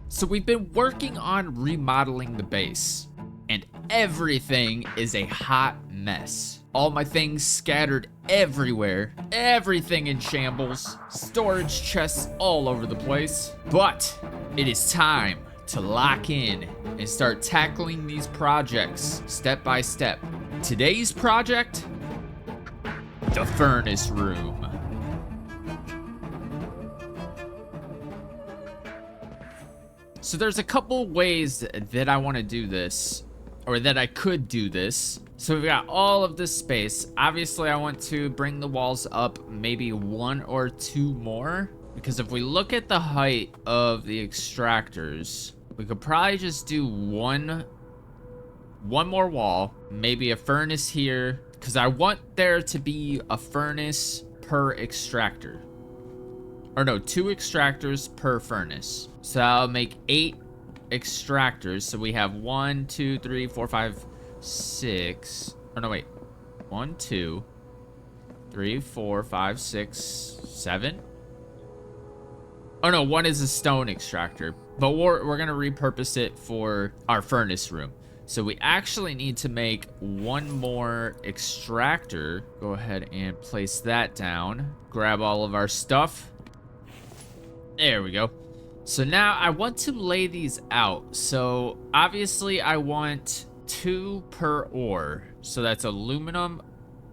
So we've been working on remodeling the base, and everything is a hot mess. All my things scattered everywhere, everything in shambles, storage chests all over the place. But it is time to lock in and start tackling these projects step by step. Today's project, the furnace room. So there's a couple ways that I want to do this, or that I could do this. So we've got all of this space. Obviously, I want to bring the walls up maybe one or two more, because if we look at the height of the extractors, we could probably just do one more wall, maybe a furnace here, because I want there to be a furnace per extractor. Or no, 2 extractors per furnace. So I'll make 8 extractors. So we have 1, 2, 3, 4, 5, 6. Oh no, wait. 1, 2, 3, 4, 5, 6, 7. Oh no, 1 is a stone extractor. But we're gonna repurpose it for our furnace room. So we actually need to make 1 more extractor. Go ahead and place that down. Grab all of our stuff. There we go. So now I want to lay these out. So obviously I want 2 per ore. So that's aluminum,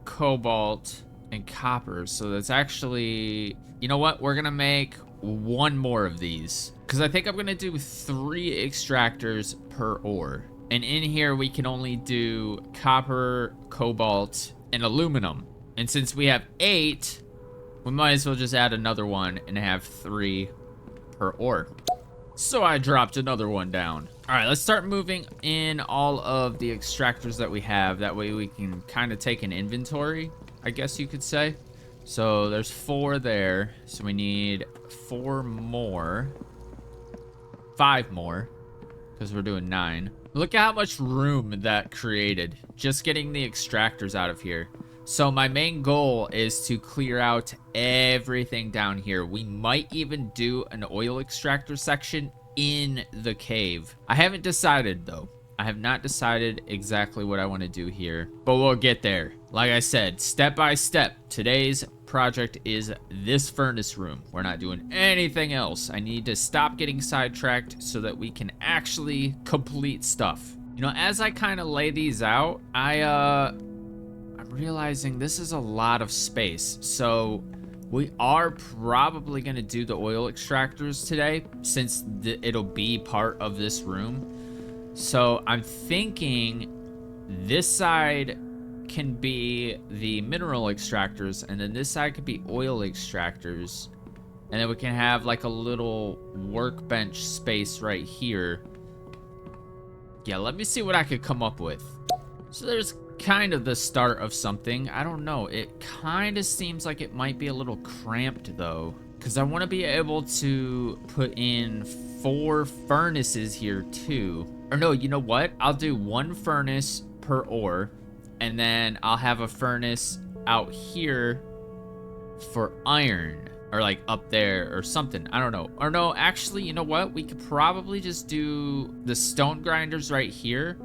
cobalt, and copper. So that's actually, you know what? We're gonna make 1 more of these, because I think I'm gonna do 3 extractors per ore. And in here we can only do copper, cobalt, and aluminum. And since we have 8, we might as well just add another one and have 3 per ore. So I dropped another one down. All right, let's start moving in all of the extractors that we have. That way we can kind of take an inventory, I guess you could say. So there's 4 there. So we need 4 more. 5 more, because we're doing 9. Look at how much room that created, just getting the extractors out of here. So my main goal is to clear out everything down here. We might even do an oil extractor section in the cave. I haven't decided though. I have not decided exactly what I want to do here, but we'll get there. Like I said, step by step. Today's project is this furnace room. We're not doing anything else. I need to stop getting sidetracked so that we can actually complete stuff. You know, as I kind of lay these out, I'm realizing this is a lot of space. So we are probably going to do the oil extractors today, since it'll be part of this room. So I'm thinking this side can be the mineral extractors, and then this side could be oil extractors. And then we can have like a little workbench space right here. Yeah, let me see what I could come up with. So there's kind of the start of something. I don't know. It kind of seems like it might be a little cramped though, because I want to be able to put in 4 furnaces here too. Or no, you know what? I'll do 1 furnace per ore, and then I'll have a furnace out here for iron, or like up there or something. I don't know. Or no, actually, you know what? We could probably just do the stone grinders right here,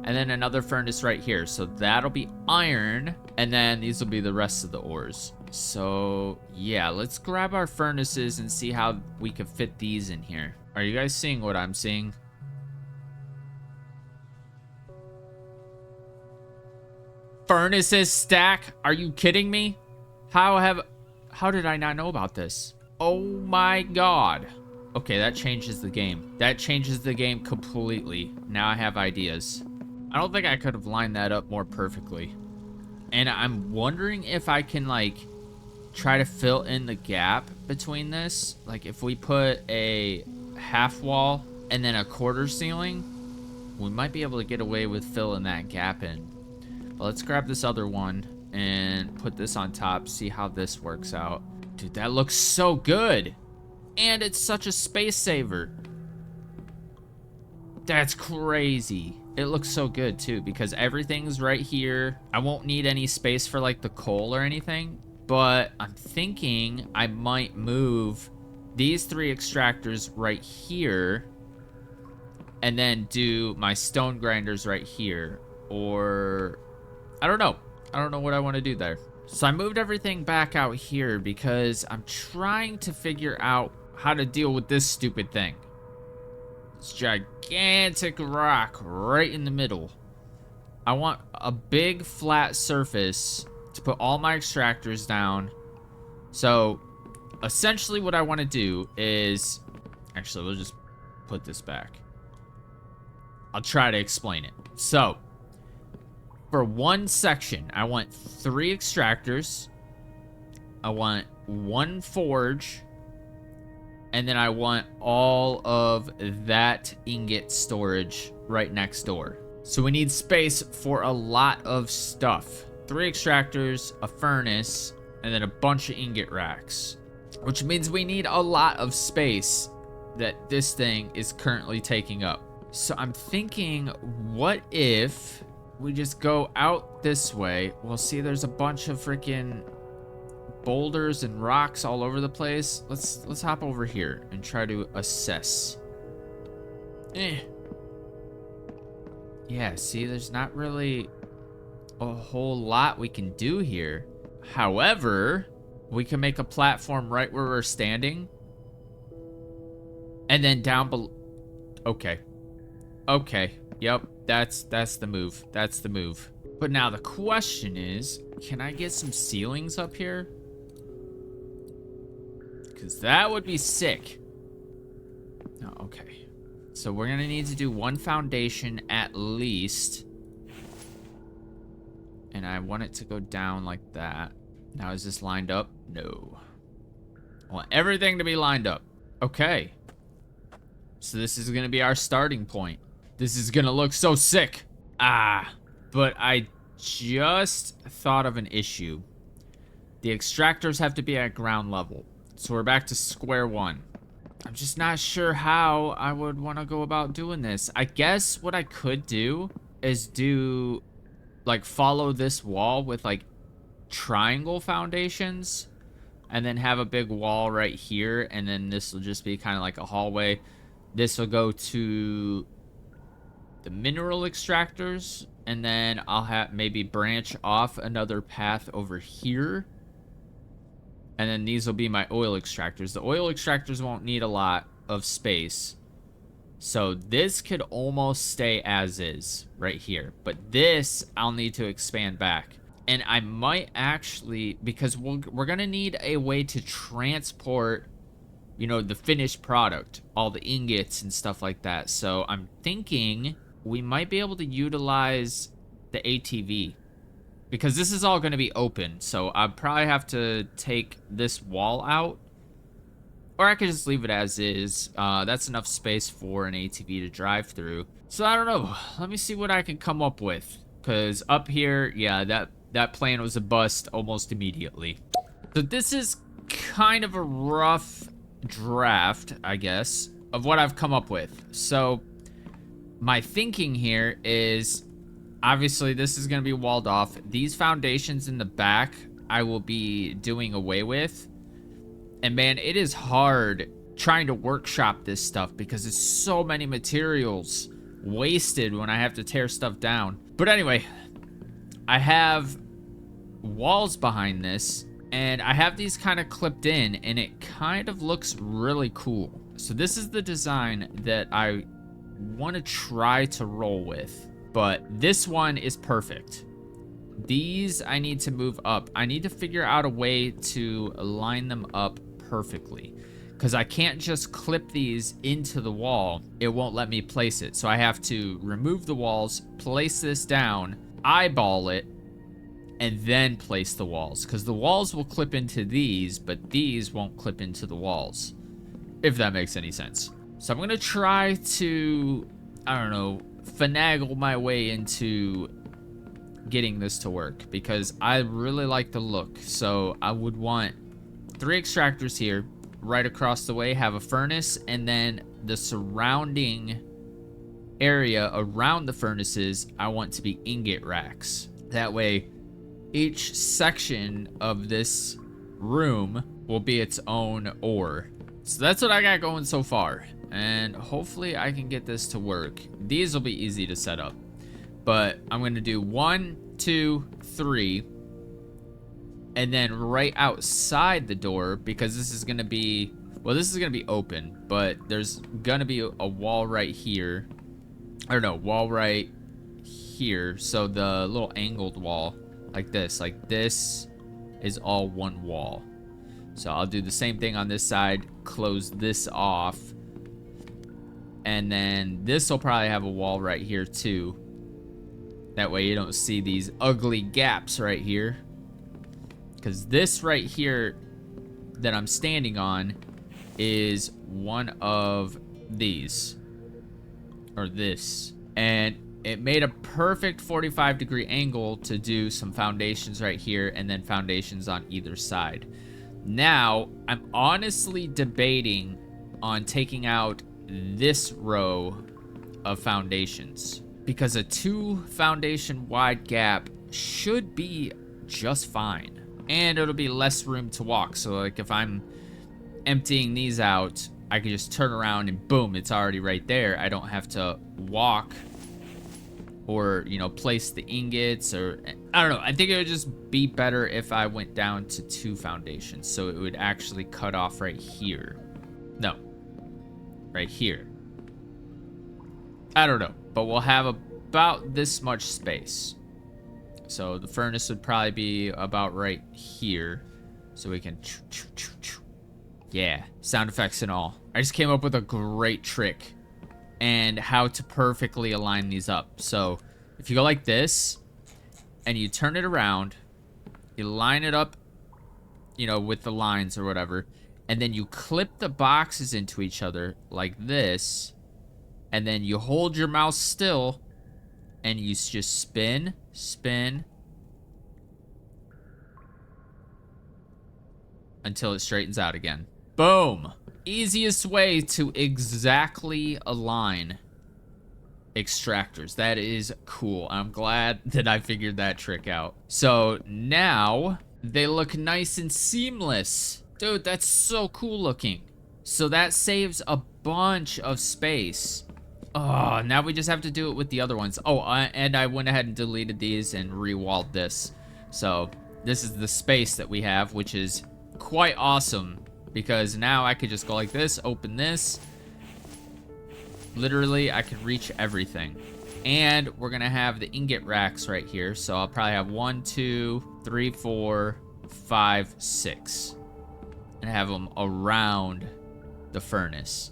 and then another furnace right here. So that'll be iron, and then these will be the rest of the ores. So yeah, let's grab our furnaces and see how we can fit these in here. Are you guys seeing what I'm seeing? Furnaces stack? Are you kidding me? How did I not know about this? Oh my god. Okay, that changes the game. That changes the game completely. Now I have ideas. I don't think I could have lined that up more perfectly. And I'm wondering if I can like try to fill in the gap between this. Like if we put a half wall and then a quarter ceiling, we might be able to get away with filling that gap in. But let's grab this other one and put this on top, see how this works out. Dude, that looks so good. And it's such a space saver. That's crazy. It looks so good too, because everything's right here. I won't need any space for like the coal or anything, but I'm thinking I might move these 3 extractors right here and then do my stone grinders right here. Or I don't know. I don't know what I want to do there. So I moved everything back out here because I'm trying to figure out how to deal with this stupid thing. This gigantic rock right in the middle. I want a big flat surface to put all my extractors down. So essentially what I want to do is, actually, we'll just put this back. I'll try to explain it. So for one section, I want 3 extractors. I want 1 forge. And then I want all of that ingot storage right next door. So we need space for a lot of stuff. 3 extractors, a furnace, and then a bunch of ingot racks. Which means we need a lot of space that this thing is currently taking up. So I'm thinking, what if we just go out this way? We'll see there's a bunch of freaking boulders and rocks all over the place. Let's hop over here and try to assess. Yeah, see, there's not really a whole lot we can do here. However, we can make a platform right where we're standing. And then down below. Okay. Okay. Yep. That's the move. That's the move. But now the question is, can I get some ceilings up here? Because that would be sick. Oh, okay. So we're going to need to do 1 foundation at least. And I want it to go down like that. Now, is this lined up? No. I want everything to be lined up. Okay. So this is going to be our starting point. This is going to look so sick. But I just thought of an issue. The extractors have to be at ground level. So we're back to square one. I'm just not sure how I would want to go about doing this. I guess what I could do is do, like, follow this wall with, like, triangle foundations. And then have a big wall right here. And then this will just be kind of like a hallway. This will go to the mineral extractors. And then I'll have maybe branch off another path over here. And then these will be my oil extractors. The oil extractors won't need a lot of space. So this could almost stay as is right here. But this, I'll need to expand back. And I might actually, because we're going to need a way to transport, you know, the finished product. All the ingots and stuff like that. So I'm thinking we might be able to utilize the ATV. Because this is all going to be open, so I'll probably have to take this wall out. Or I could just leave it as is. That's enough space for an ATV to drive through. So I don't know. Let me see what I can come up with. Because up here, yeah, that plan was a bust almost immediately. So this is kind of a rough draft, I guess, of what I've come up with. So my thinking here is, obviously, this is going to be walled off. These foundations in the back, I will be doing away with. And man, it is hard trying to workshop this stuff because it's so many materials wasted when I have to tear stuff down. But anyway, I have walls behind this, and I have these kind of clipped in, and it kind of looks really cool. So this is the design that I want to try to roll with. But this one is perfect. These I need to move up. I need to figure out a way to line them up perfectly. Because I can't just clip these into the wall. It won't let me place it. So I have to remove the walls, place this down, eyeball it, and then place the walls. Because the walls will clip into these, but these won't clip into the walls. If that makes any sense. So I'm going to try to, I don't know, finagle my way into getting this to work because I really like the look. So I would want 3 extractors here right across the way, have a furnace, and then the surrounding area around the furnaces I want to be ingot racks. That way each section of this room will be its own ore. So that's what I got going so far. And hopefully I can get this to work. These will be easy to set up. But I'm going to do 1, 2, 3. And then right outside the door, because this is going to be... Well, this is going to be open, but there's going to be a wall right here. Or no, wall right here. So the little angled wall, like this is all one wall. So I'll do the same thing on this side, close this off. And then this will probably have a wall right here too. That way you don't see these ugly gaps right here. Because this right here that I'm standing on is one of these. Or this. And it made a perfect 45-degree angle to do some foundations right here and then foundations on either side. Now, I'm honestly debating on taking out this row of foundations because a 2 foundation wide gap should be just fine. And it'll be less room to walk. So like if I'm emptying these out, I can just turn around and boom, it's already right there. I don't have to walk or, you know, place the ingots or, I don't know. I think it would just be better if I went down to 2 foundations. So it would actually cut off right here. No, right here. I don't know, but we'll have about this much space. So the furnace would probably be about right here. So we can, yeah, sound effects and all. I just came up with a great trick and how to perfectly align these up. So if you go like this and you turn it around, you line it up, you know, with the lines or whatever, and then you clip the boxes into each other like this, and then you hold your mouse still and you just spin, spin until it straightens out again. Boom. Easiest way to exactly align extractors. That is cool. I'm glad that I figured that trick out. So now they look nice and seamless. Dude, that's so cool looking. So that saves a bunch of space. Oh, now we just have to do it with the other ones. Oh, and I went ahead and deleted these and re-walled this. So this is the space that we have, which is quite awesome. Because now I could just go like this, open this. Literally, I could reach everything. And we're gonna have the ingot racks right here. So I'll probably have 1, 2, 3, 4, 5, 6. And have them around the furnace.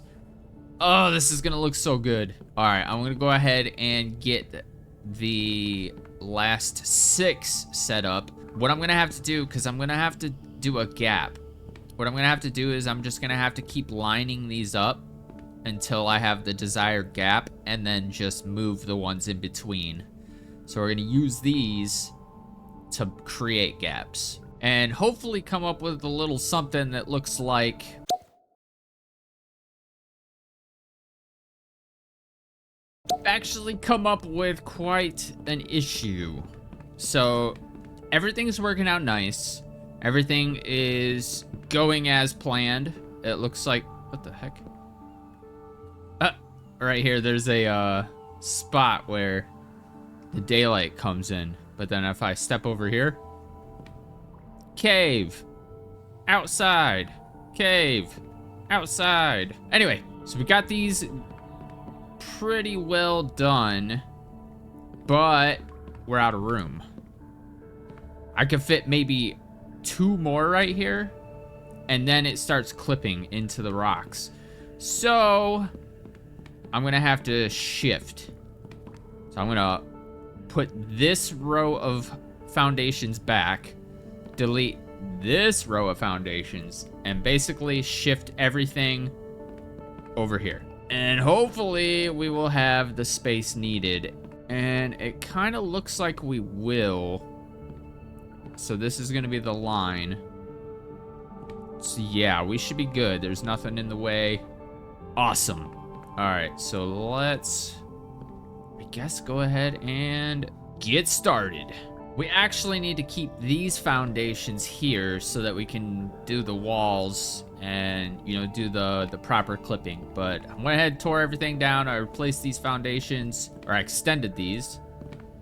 Oh, this is gonna look so good. All right, I'm gonna go ahead and get the last 6 set up. What I'm gonna have to do, because I'm gonna have to do a gap. What I'm gonna have to do is I'm just gonna have to keep lining these up until I have the desired gap and then just move the ones in between. So we're gonna use these to create gaps and hopefully come up with a little something that looks like actually come up with quite an issue. So everything's working out nice. Everything is going as planned. It looks like, what the heck? Right here, there's a spot where the daylight comes in. But then if I step over here, cave, outside, cave, outside. Anyway, so we got these pretty well done, but we're out of room. I could fit maybe 2 more right here, and then it starts clipping into the rocks. So I'm gonna have to shift. So I'm gonna put this row of foundations back, delete this row of foundations, and basically shift everything over here. And hopefully we will have the space needed. And it kind of looks like we will. So this is gonna be the line. So yeah, we should be good. There's nothing in the way. Awesome. All right, so let's, I guess, go ahead and get started. We actually need to keep these foundations here so that we can do the walls and, you know, do the proper clipping. But I went ahead and tore everything down. I replaced these foundations, or I extended these.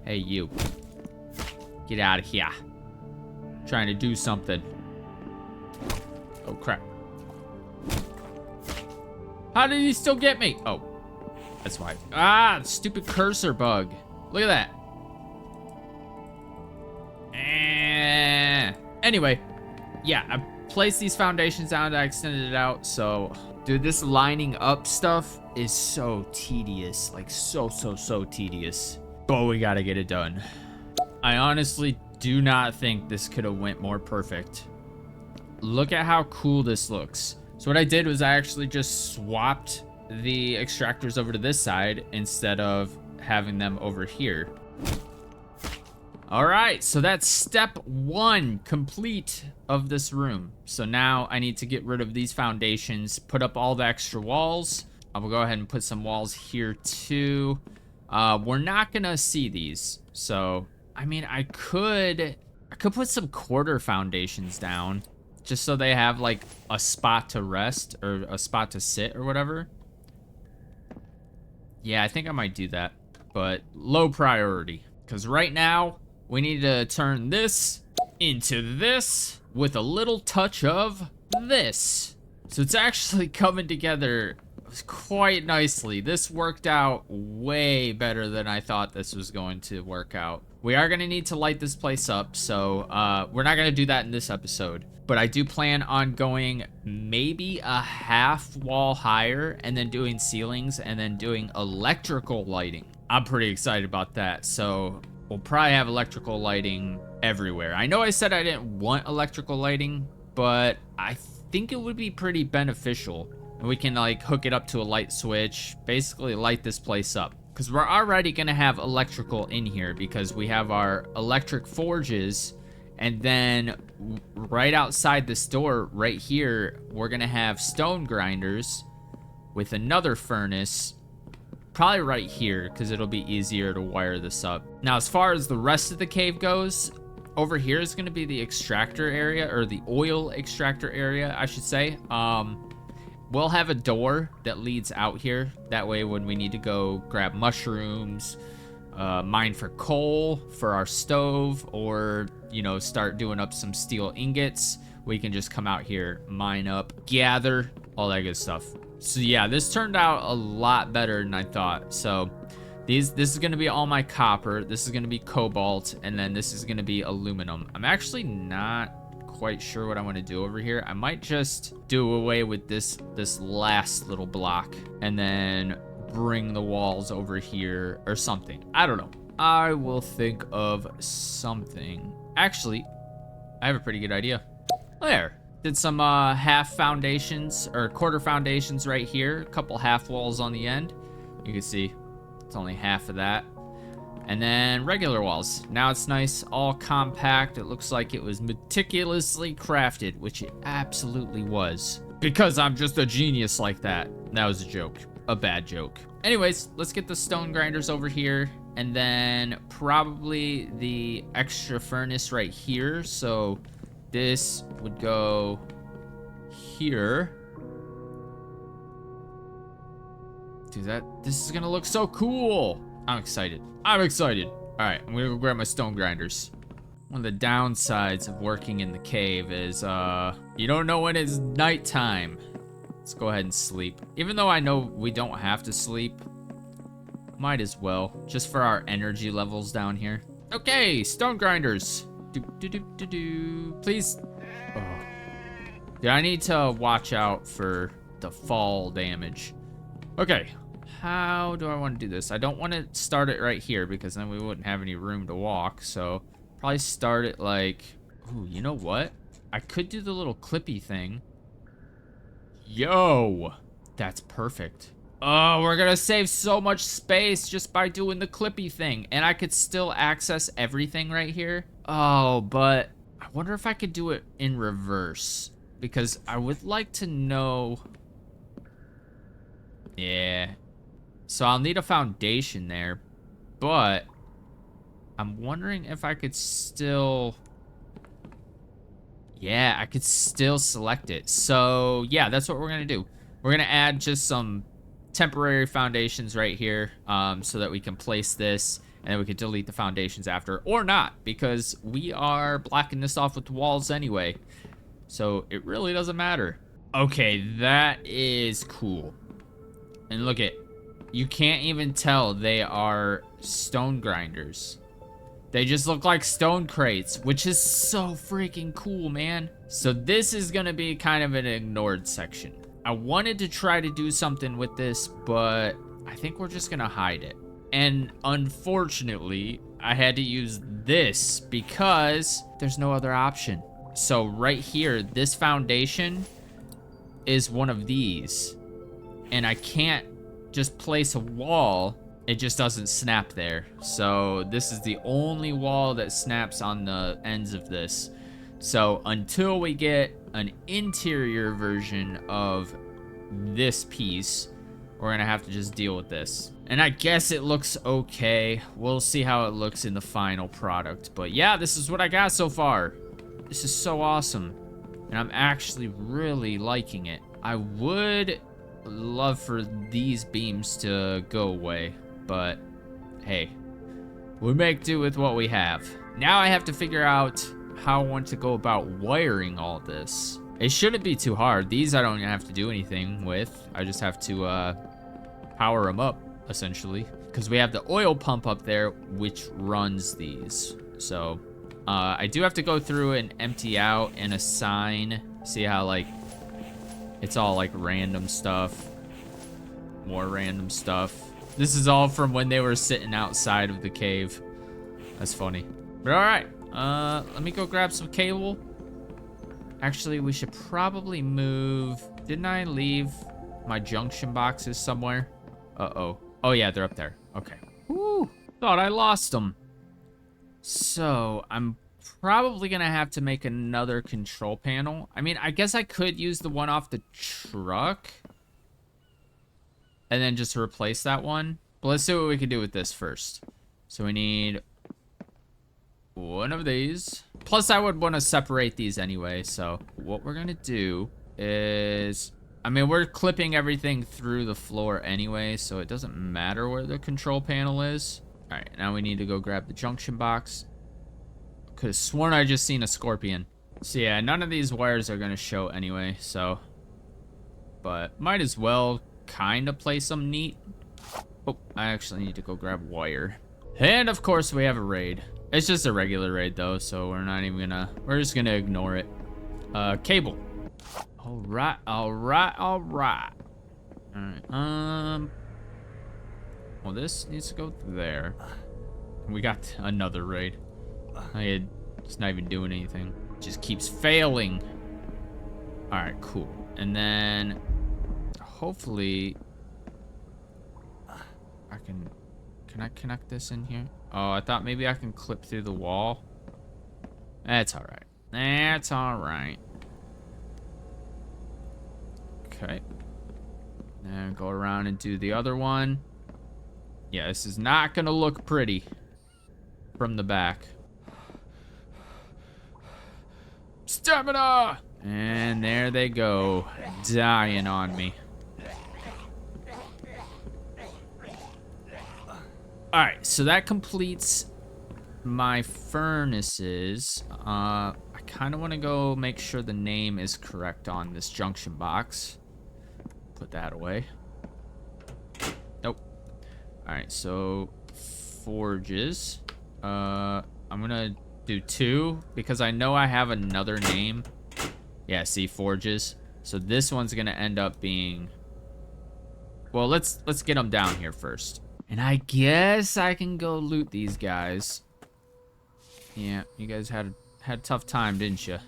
Hey, you. Get out of here. Trying to do something. Oh, crap. How did he still get me? Oh, that's why. Ah, stupid cursor bug. Look at that. Anyway, yeah, I placed these foundations down. I extended it out. So, dude, this lining up stuff is so tedious. Like, so tedious. But we gotta get it done. I honestly do not think this could have went more perfect. Look at how cool this looks. So what I did was I actually just swapped the extractors over to this side instead of having them over here. All right, so that's step 1 complete of this room. So now I need to get rid of these foundations, put up all the extra walls. I will go ahead and put some walls here too. We're not gonna see these. So, I mean, I could put some quarter foundations down just so they have like a spot to rest or a spot to sit or whatever. Yeah, I think I might do that, but low priority. Because right now, we need to turn this into this with a little touch of this. So it's actually coming together quite nicely. This worked out way better than I thought this was going to work out. We are going to need to light this place up, so we're not going to do that in this episode. But I do plan on going maybe a half wall higher and then doing ceilings and then doing electrical lighting. I'm pretty excited about that. So we'll probably have electrical lighting everywhere. I know I said I didn't want electrical lighting, but I think it would be pretty beneficial. And we can like hook it up to a light switch, basically light this place up. Because we're already going to have electrical in here because we have our electric forges. And then right outside this door, right here, we're going to have stone grinders with another furnace. Probably right here, because it'll be easier to wire this up. Now, as far as the rest of the cave goes, over here is going to be the extractor area, or the oil extractor area, I should say. We'll have a door that leads out here. That way, when we need to go grab mushrooms, mine for coal for our stove, or, you know, start doing up some steel ingots, we can just come out here, mine up, gather, all that good stuff. So yeah, this turned out a lot better than I thought. So this is going to be all my copper, this is going to be cobalt, and then this is going to be aluminum. I'm actually not quite sure what I want to do over here. I might just do away with this last little block and then bring the walls over here or something. I don't know. I will think of something. Actually, I have a pretty good idea. There. Did some half foundations or quarter foundations right here. A couple half walls on the end. You can see it's only half of that. And then regular walls. Now it's nice, all compact. It looks like it was meticulously crafted, which it absolutely was. Because I'm just a genius like that. That was a joke. A bad joke. Anyways, let's get the stone grinders over here. And then probably the extra furnace right here. So this would go here. Dude, this is gonna look so cool. I'm excited. I'm excited. All right, I'm gonna go grab my stone grinders. One of the downsides of working in the cave is you don't know when it's nighttime. Let's go ahead and sleep. Even though I know we don't have to sleep, might as well, just for our energy levels down here. Okay, stone grinders. Please. Oh. Dude, I need to watch out for the fall damage. Okay, how do I want to do this? I don't want to start it right here because then we wouldn't have any room to walk. So probably start it like, ooh, you know what? I could do the little clippy thing. Yo, that's perfect. Oh, we're gonna save so much space just by doing the clippy thing. And I could still access everything right here. Oh, but I wonder if I could do it in reverse. Because I would like to know. Yeah. So I'll need a foundation there. But I'm wondering if I could still. Yeah, I could still select it. So, yeah, that's what we're going to do. We're going to add just some temporary foundations right here so that we can place this and then we can delete the foundations after. Or not, because we are blocking this off with the walls anyway. So, it really doesn't matter. Okay, that is cool. And look at, you can't even tell they are stone grinders. They just look like stone crates, which is so freaking cool, man. So this is gonna be kind of an ignored section. I wanted to try to do something with this, but I think we're just gonna hide it. And unfortunately, I had to use this because there's no other option. So right here, this foundation is one of these. And I can't just place a wall. It just doesn't snap there. So this is the only wall that snaps on the ends of this. So until we get an interior version of this piece, we're gonna have to just deal with this. And I guess it looks okay. We'll see how it looks in the final product. But yeah, this is what I got so far. This is so awesome. And I'm actually really liking it. I would love for these beams to go away. But, hey, we make do with what we have. Now I have to figure out how I want to go about wiring all this. It shouldn't be too hard. These I don't have to do anything with. I just have to power them up, essentially. Because we have the oil pump up there, which runs these. So, I do have to go through and empty out and assign. See how, like, it's all, like, random stuff. More random stuff. This is all from when they were sitting outside of the cave. That's funny. But alright. Let me go grab some cable. Actually, we should probably move. Didn't I leave my junction boxes somewhere? Uh-oh. Oh, yeah, they're up there. Okay. Woo! Thought I lost them. So, I'm probably gonna have to make another control panel. I mean, I guess I could use the one off the truck. And then just replace that one. But let's see what we can do with this first. So we need one of these. Plus, I would want to separate these anyway. So what we're going to do is... I mean, we're clipping everything through the floor anyway, so it doesn't matter where the control panel is. All right, now we need to go grab the junction box. Could have sworn I just seen a scorpion. So yeah, none of these wires are going to show anyway, so... But might as well... kind of play some neat. Oh, I actually need to go grab wire. And of course we have a raid. It's just a regular raid though, so we're not even gonna, we're just gonna ignore it. Cable. Alright. Alright. Well, this needs to go there. We got another raid. It's not even doing anything. It just keeps failing. Alright, cool. And then hopefully I can I connect this in here? Oh, I thought maybe I can clip through the wall. That's all right. That's all right. Okay. Now go around and do the other one. Yeah, this is not gonna look pretty from the back. Stamina! And there they go, dying on me. All right, so that completes my furnaces. I kind of want to go make sure the name is correct on this junction box. Put that away. Nope. All right, so forges. I'm gonna do 2 because I know I have another name. Yeah, see, forges. So this one's gonna end up being... Well, let's get them down here first. And I guess I can go loot these guys. Yeah, you guys had a tough time, didn't you?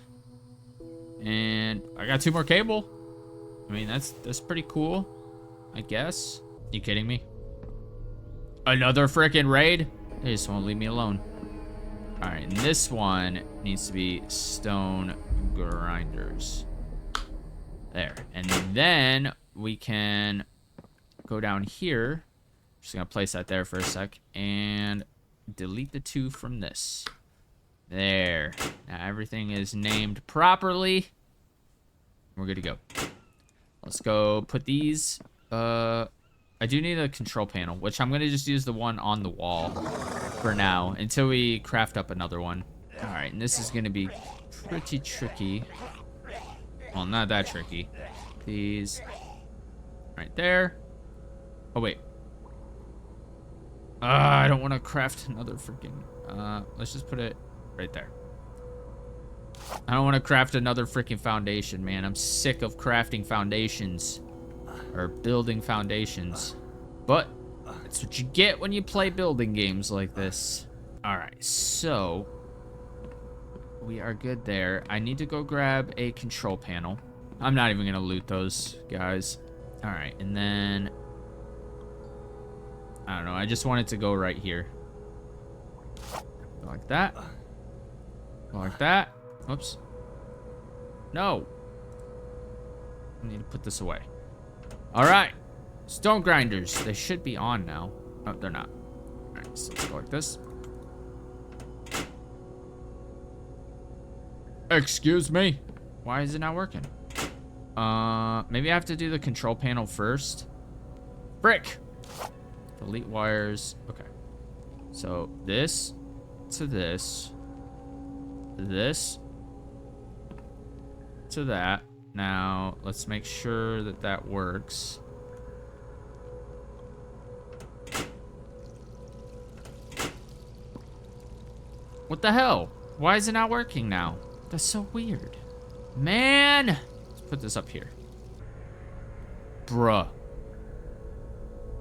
And I got 2 more cable. I mean, that's pretty cool, I guess. You kidding me? Another frickin' raid? They just won't leave me alone. All right, and this one needs to be stone grinders. There, and then we can go down here. Just gonna place that there for a sec and delete the 2 from this. There. Now everything is named properly. We're good to go. Let's go put these. I do need a control panel, which I'm gonna just use the one on the wall for now until we craft up another one. All right, and this is gonna be pretty tricky. Well, not that tricky. These right there. Oh wait. I don't want to craft another freaking. Let's just put it right there. I don't want to craft another freaking foundation, man. I'm sick of crafting foundations or building foundations. But that's what you get when you play building games like this. All right, so we are good there. I need to go grab a control panel. I'm not even gonna loot those guys. All right, and then I don't know. I just want it to go right here. Go like that. Go like that. Whoops. No. I need to put this away. All right. Stone grinders. They should be on now. Oh, they're not. All right, so let's go like this. Excuse me. Why is it not working? Maybe I have to do the control panel first. Frick. Delete wires. Okay. So this to this. This to that. Now, let's make sure that that works. What the hell? Why is it not working now? That's so weird. Man! Let's put this up here. Bruh.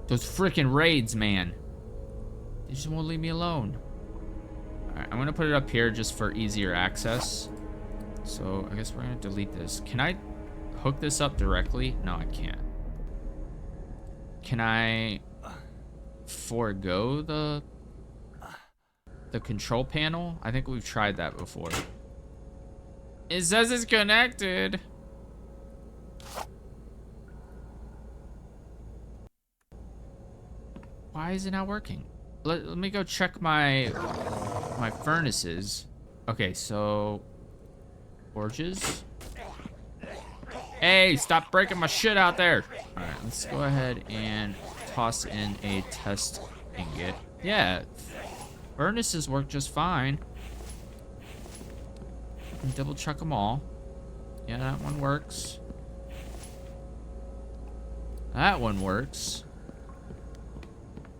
Those freaking raids, man. They just won't leave me alone. Alright, I'm gonna put it up here just for easier access. So, I guess we're gonna delete this. Can I hook this up directly? No, I can't. Can I forego the control panel? I think we've tried that before. It says it's connected. Why is it not working? Let me go check my furnaces. Okay, so forges. Hey, stop breaking my shit out there. All right, let's go ahead and toss in a test ingot. Yeah, furnaces work just fine. And double check them all. Yeah, that one works. That one works.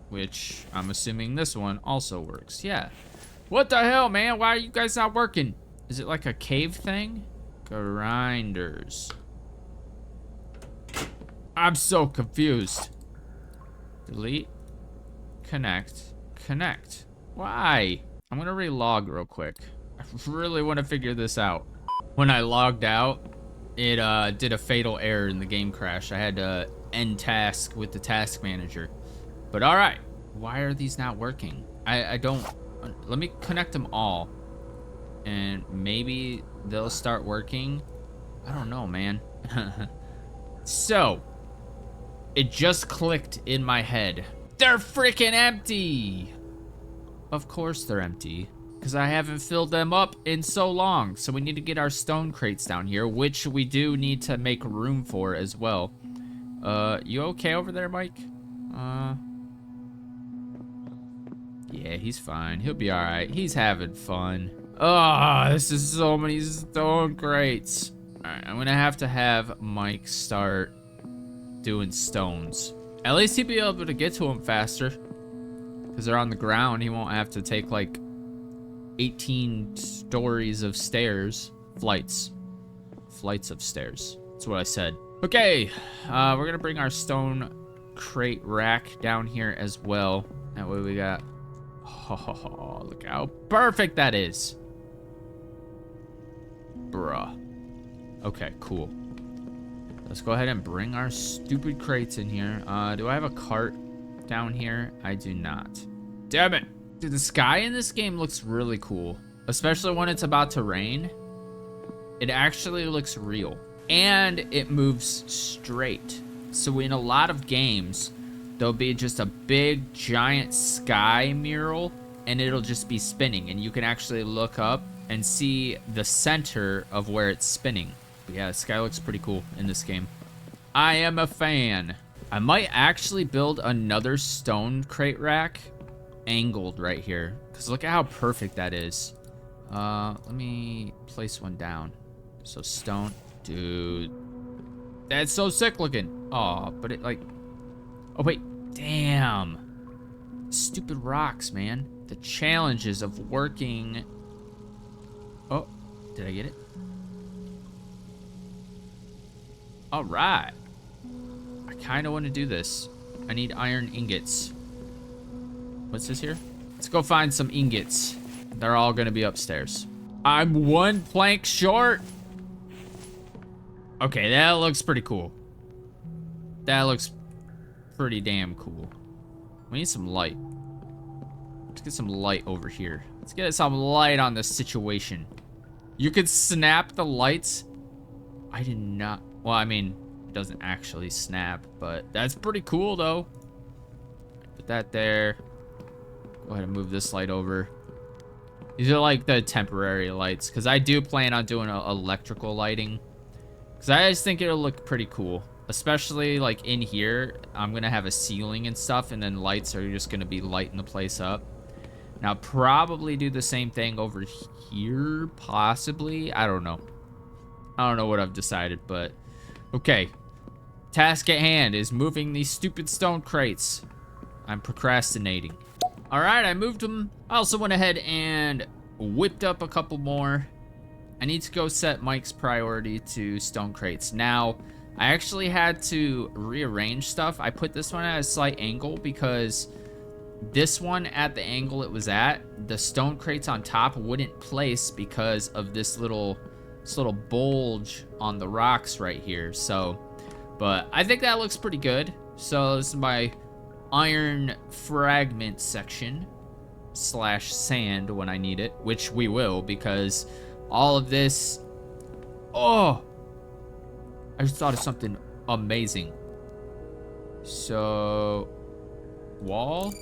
Which I'm assuming this one also works. Yeah. What the hell, man? Why are you guys not working? Is it like a cave thing? Grinders. I'm so confused. Delete. Connect. Connect. Why? I'm gonna relog real quick. I really want to figure this out. When I logged out, it did a fatal error in the game crash. I had to end task with the task manager. But all right, why are these not working? I don't, let me connect them all and maybe they'll start working. I don't know, man. So, it just clicked in my head. They're freaking empty. Of course they're empty because I haven't filled them up in so long. So we need to get our stone crates down here, which we do need to make room for as well. You okay over there, Mike? Yeah, he's fine. He'll be all right. He's having fun. Oh, this is so many stone crates. All right, I'm gonna have to have Mike start doing stones. At least he'll be able to get to them faster. Because they're on the ground, he won't have to take like 18 stories of stairs. Flights of stairs. That's what I said. Okay, we're gonna bring our stone crate rack down here as well. That way we got, oh, look how perfect that is. Bruh. Okay, cool. Let's go ahead and bring our stupid crates in here. Do I have a cart down here? I do not. Damn it. Dude, the sky in this game looks really cool. Especially when it's about to rain. It actually looks real. And it moves straight. So in a lot of games, there'll be just a big giant sky mural and it'll just be spinning and you can actually look up and see the center of where it's spinning. But yeah, the sky looks pretty cool in this game. I am a fan. I might actually build another stone crate rack angled right here, because look at how perfect that is. Let me place one down. So stone, dude, that's so sick looking. Oh, but it like, oh wait, damn. Stupid rocks, man. The challenges of working. Oh, did I get it? All right. I kind of want to do this. I need iron ingots. What's this here? Let's go find some ingots. They're all going to be upstairs. I'm one plank short. Okay, that looks pretty cool. That looks pretty damn cool. We need some light. Let's get some light over here. Let's get some light on this situation. You could snap the lights. I did not. Well, I mean, it doesn't actually snap, but that's pretty cool though. Put that there. Go ahead and move this light over. These are like the temporary lights, because I do plan on doing electrical lighting. Because I just think it'll look pretty cool. Especially like in here, I'm going to have a ceiling and stuff, and then lights are just going to be lighting the place up. Now, probably do the same thing over here, possibly. I don't know. I don't know what I've decided, but okay. Task at hand is moving these stupid stone crates. I'm procrastinating. All right, I moved them. I also went ahead and whipped up a couple more. I need to go set Mike's priority to stone crates. Now, I actually had to rearrange stuff. I put this one at a slight angle because this one at the angle it was at, the stone crates on top wouldn't place because of this little bulge on the rocks right here. So, but I think that looks pretty good. So this is my iron fragment section / sand when I need it, which we will, because all of this, oh, I just thought of something amazing. So wall,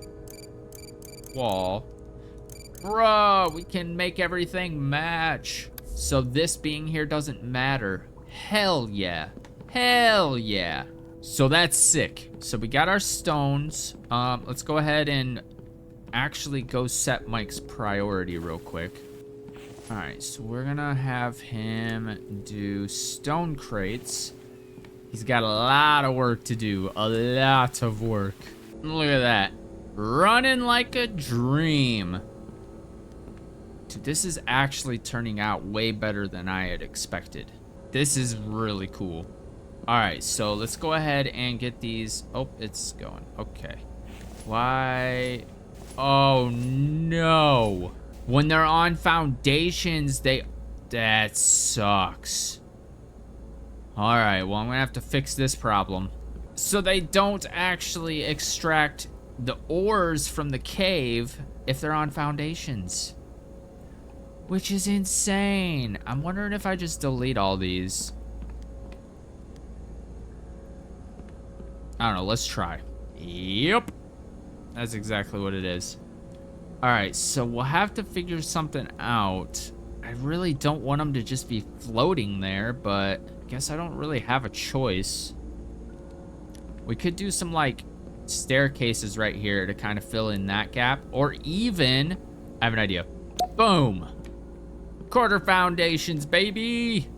bro, we can make everything match. So this being here doesn't matter. Hell yeah, hell yeah. So that's sick. So we got our stones. Let's go ahead and actually go set Mike's priority real quick. All right, so we're gonna have him do stone crates. He's got a lot of work to do, a lot of work. Look at that, running like a dream. Dude, this is actually turning out way better than I had expected. This is really cool. All right, so let's go ahead and get these. Oh, it's going. Okay. Why? Oh, no. When they're on foundations, that sucks. All right, well, I'm going to have to fix this problem. So they don't actually extract the ores from the cave if they're on foundations, which is insane. I'm wondering if I just delete all these. I don't know, let's try. Yep. That's exactly what it is. All right, so we'll have to figure something out. I really don't want them to just be floating there, but I guess I don't really have a choice. We could do some like staircases right here to kind of fill in that gap, or even, I have an idea. Boom. Quarter foundations, baby.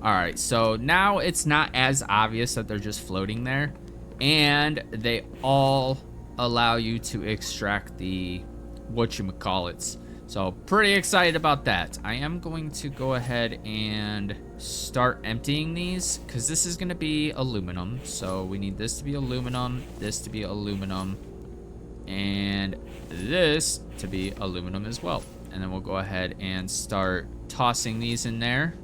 All right, so now it's not as obvious that they're just floating there. And they all allow you to extract the whatchamacallits. So pretty excited about that. I am going to go ahead and start emptying these, because this is going to be aluminum. So we need this to be aluminum, this to be aluminum, and this to be aluminum as well. And then we'll go ahead and start tossing these in there.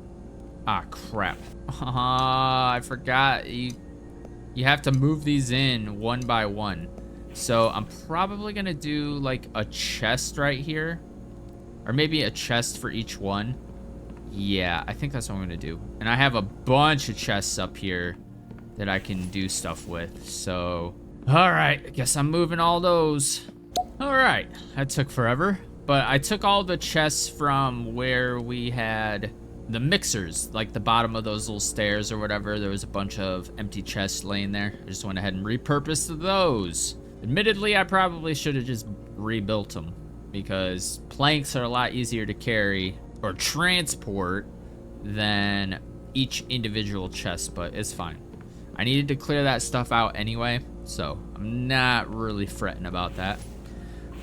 Ah, crap. I forgot. You have to move these in one by one. So I'm probably gonna do like a chest right here, or maybe a chest for each one. Yeah, I think that's what I'm gonna do. And I have a bunch of chests up here that I can do stuff with. So, all right, I guess I'm moving all those. All right, that took forever, But I took all the chests from where we had the mixers, like the bottom of those little stairs or whatever. There was a bunch of empty chests laying there. I just went ahead and repurposed those. Admittedly, I probably should have just rebuilt them because planks are a lot easier to carry or transport than each individual chest, but it's fine. I needed to clear that stuff out anyway, so I'm not really fretting about that.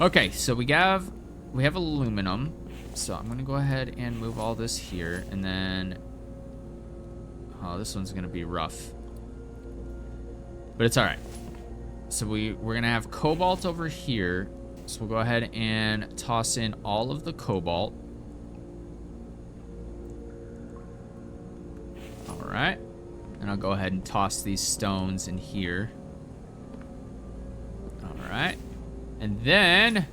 Okay, so we have aluminum, so I'm gonna go ahead and move all this here, and then oh, this one's gonna be rough, but it's all right. So we're gonna have cobalt over here, so we'll go ahead and toss in all of the cobalt. All right, and I'll go ahead and toss these stones in here. All right, and then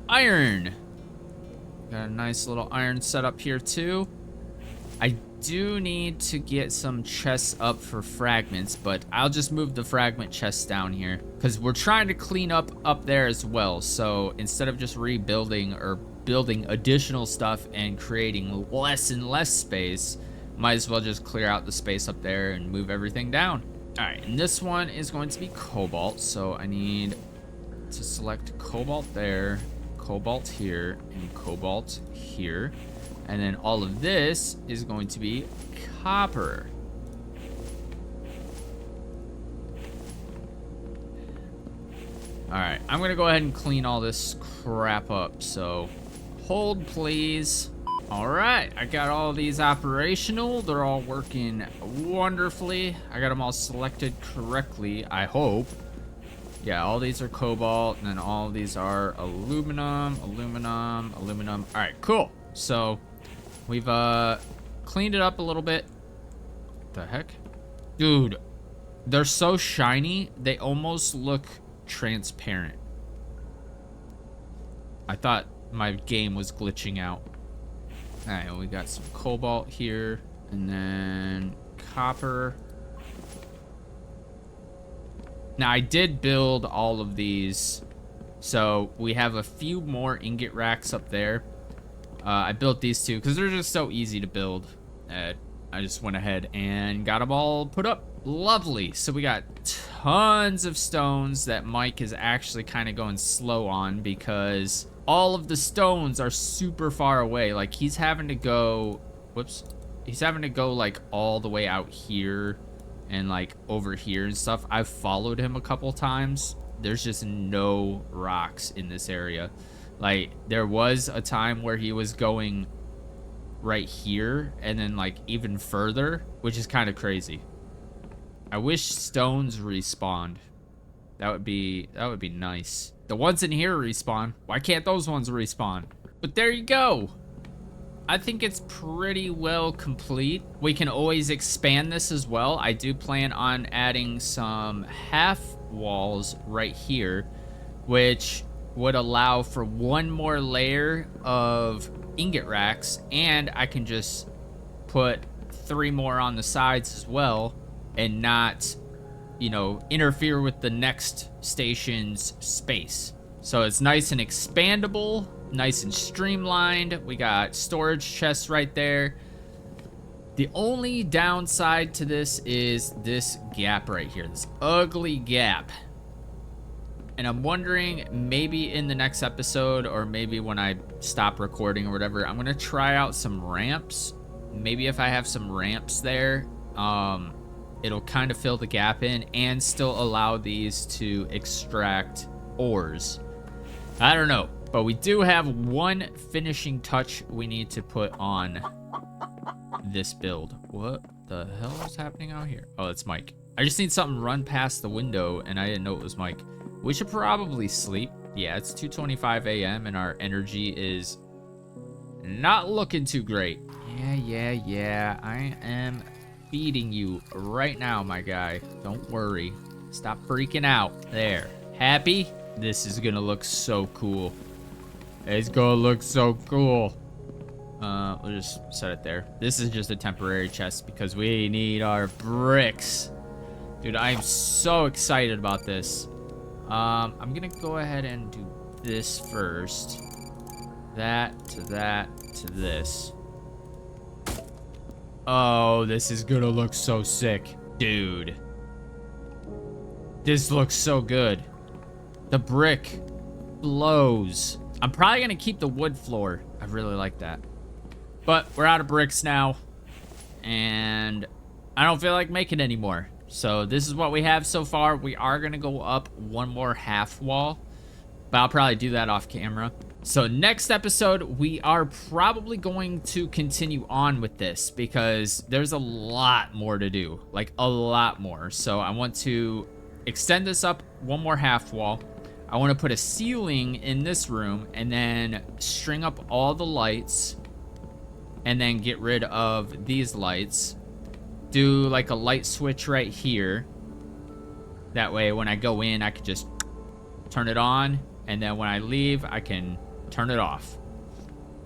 iron. Got a nice little iron setup here too. I do need to get some chests up for fragments, but I'll just move the fragment chests down here because we're trying to clean up there as well. So instead of just rebuilding or building additional stuff and creating less and less space, might as well just clear out the space up there and move everything down. All right, and this one is going to be cobalt, so I need to select cobalt there, cobalt here, and cobalt here. And then all of this is going to be copper. All right, I'm gonna go ahead and clean all this crap up, so hold please. All right, I got all these operational. They're all working wonderfully. I got them all selected correctly, I hope. Yeah, all these are cobalt, and then all of these are aluminum, aluminum, aluminum. All right, cool. So we've cleaned it up a little bit. What the heck? Dude, they're so shiny, they almost look transparent. I thought my game was glitching out. All right, well, we got some cobalt here, and then copper. Now, I did build all of these, so we have a few more ingot racks up there. I built these two because they're just so easy to build. I just went ahead and got them all put up. Lovely. So we got tons of stones that Mike is actually kind of going slow on because all of the stones are super far away. Like he's having to go, whoops. He's having to go like all the way out here and like over here and stuff. I've followed him a couple times. There's just no rocks in this area. Like there was a time where he was going right here and then like even further, which is kind of crazy. I wish stones respawned. That would be nice. The ones in here respawn. Why can't those ones respawn? But there you go. I think it's pretty well complete. We can always expand this as well. I do plan on adding some half walls right here, which would allow for one more layer of ingot racks, and I can just put 3 more on the sides as well and not, you know, interfere with the next station's space. So it's nice and expandable, nice and streamlined. We got storage chests right there. The only downside to this is this gap right here, this ugly gap. And I'm wondering, maybe in the next episode, or maybe when I stop recording or whatever, I'm gonna try out some ramps. Maybe if I have some ramps there, it'll kind of fill the gap in and still allow these to extract ores. I don't know, but we do have one finishing touch we need to put on this build. What the hell is happening out here? Oh, it's Mike. I just need something run past the window, and I didn't know it was Mike. We should probably sleep. Yeah, it's 2:25 a.m. and our energy is not looking too great. Yeah. I am feeding you right now, my guy. Don't worry. Stop freaking out. There. Happy? This is gonna look so cool. It's gonna look so cool. We'll just set it there. This is just a temporary chest because we need our bricks. Dude, I am so excited about this. I'm gonna go ahead and do this first. that to that to this. Oh, this is gonna look so sick. Dude. This looks so good. The brick blows. I'm probably gonna keep the wood floor. I really like that. But we're out of bricks now. And I don't feel like making any more. So this is what we have so far. We are gonna go up one more half wall. But I'll probably do that off camera. So next episode, we are probably going to continue on with this because there's a lot more to do, like a lot more. So I want to extend this up one more half wall. I want to put a ceiling in this room and then string up all the lights and then get rid of these lights. Do like a light switch right here. That way when I go in, I can just turn it on. And then when I leave, I can turn it off.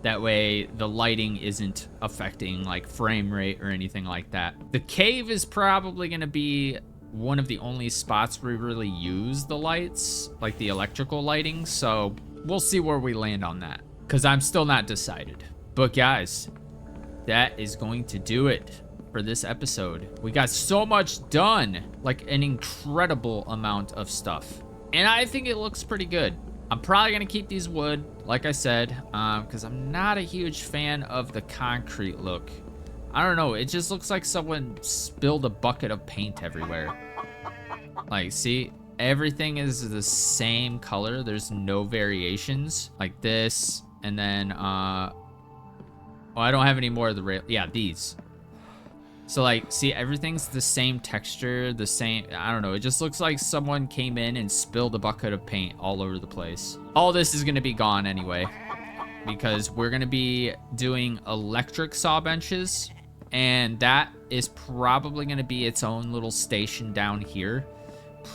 That way the lighting isn't affecting like frame rate or anything like that. The cave is probably gonna be one of the only spots where we really use the lights, like the electrical lighting. So we'll see where we land on that, because I'm still not decided. But guys, that is going to do it for this episode. We got so much done, like an incredible amount of stuff. And I think it looks pretty good. I'm probably gonna keep these wood, like I said, because I'm not a huge fan of the concrete look. I don't know, it just looks like someone spilled a bucket of paint everywhere. Like, see, everything is the same color. There's no variations, like this, and then, oh, I don't have any more of the rail. Yeah, these. So like, see, everything's the same texture, the same, I don't know. It just looks like someone came in and spilled a bucket of paint all over the place. All this is gonna be gone anyway, because we're gonna be doing electric saw benches, and that is probably gonna be its own little station down here.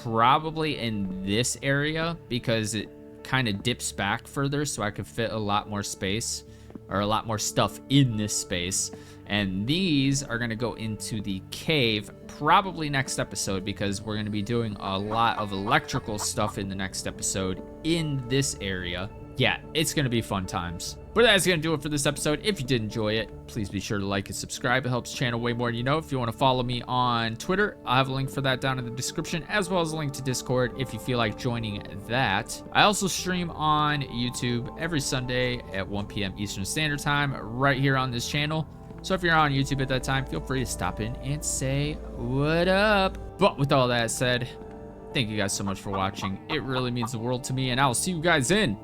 Probably in this area, because it kind of dips back further, so I could fit a lot more space, or a lot more stuff in this space. And these are gonna go into the cave probably next episode, because we're gonna be doing a lot of electrical stuff in the next episode in this area. Yeah, it's gonna be fun times. But that's gonna do it for this episode. If you did enjoy it, please be sure to like and subscribe. It helps the channel way more than you know. If you want to follow me on Twitter, I have a link for that down in the description, as well as a link to Discord if you feel like joining that. I also stream on YouTube every Sunday at 1 p.m. Eastern Standard Time right here on this channel. So if you're on YouTube at that time, feel free to stop in and say what up. But with all that said, thank you guys so much for watching. It really means the world to me, and I'll see you guys in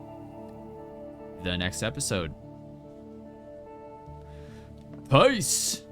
the next episode. Peace.